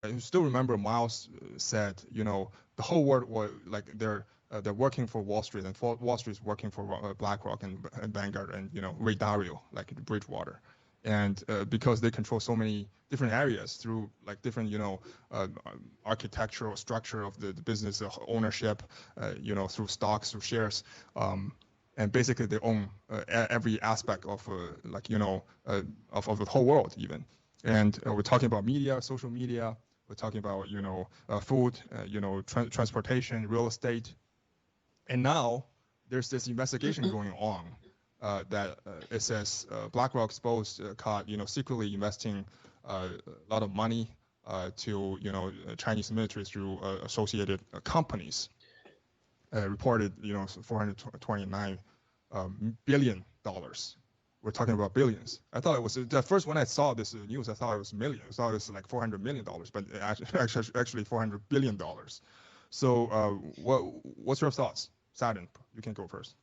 I still remember Miles said, the whole world was like they're working for Wall Street, and Wall Street is working for BlackRock and Vanguard and Ray Dalio, like Bridgewater, and because they control so many different areas through like different architectural structure of the business ownership, through stocks, through shares, and basically they own every aspect of of the whole world even. And we're talking about media, social media. We're talking about food, transportation, real estate, and now there's this investigation going on that it says BlackRock supposed caught secretly investing a lot of money to Chinese military through associated companies. Reported 429 billion dollars. We're talking about billions. I thought it was the first when I saw this news, I thought it was millions. I thought it was like $400 million, but actually $400 billion. So what's your thoughts? Saturn, you can go first.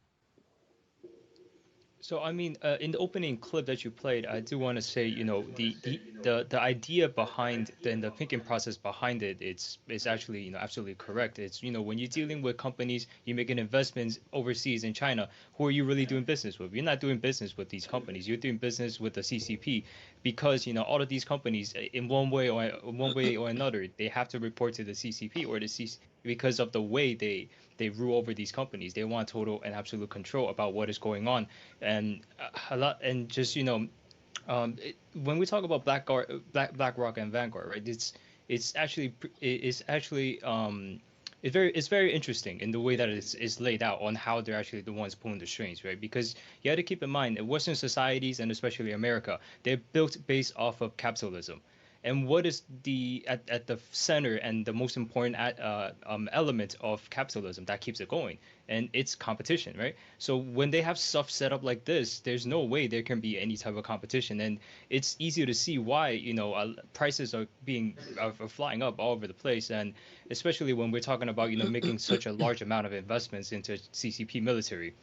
So I mean, in the opening clip that you played, I do want to say, the idea behind the thinking process behind it, it's actually absolutely correct. It's when you're dealing with companies, you're making investments overseas in China. Who are you really doing business with? You're not doing business with these companies. You're doing business with the CCP, because all of these companies, in one way or another, they have to report to the CCP or the CC because of the way they rule over these companies. They want total and absolute control about what is going on, and a lot, and just when we talk about BlackRock and Vanguard, right? It's very interesting in the way that it's laid out on how they're actually the ones pulling the strings, right? Because you have to keep in mind that Western societies, and especially America, they're built based off of capitalism. And what is at the center and the most important element of capitalism that keeps it going? And it's competition, right? So when they have stuff set up like this, there's no way there can be any type of competition, and it's easy to see why prices are flying up all over the place, and especially when we're talking about making such a large amount of investments into CCP military.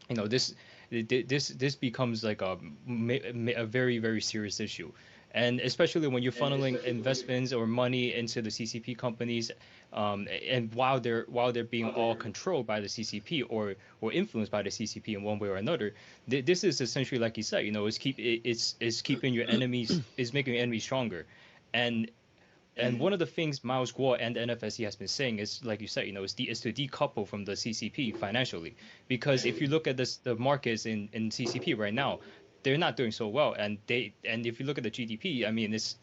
This becomes like a very, very serious issue. And especially when you're funneling investments or money into the CCP companies, and while they're being all controlled by the CCP or influenced by the CCP in one way or another, this is essentially, like you said, it's keeping your enemies, is making your enemies stronger, and one of the things Miles Guo and the NFSC has been saying is, like you said, is to decouple from the CCP financially, because if you look at the markets in CCP right now, they're not doing so well, and if you look at the GDP, I mean, it's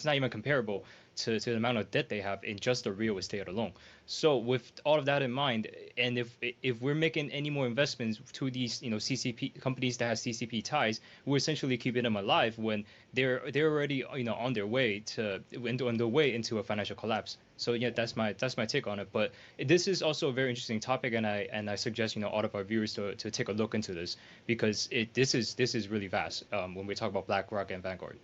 not even comparable to the amount of debt they have in just the real estate alone. So with all of that in mind, and if we're making any more investments to these CCP companies that have CCP ties, we're essentially keeping them alive when they're already on their way into a financial collapse. So yeah, that's my take on it. But this is also a very interesting topic, and I suggest all of our viewers to take a look into this, because this is really vast when we talk about BlackRock and Vanguard.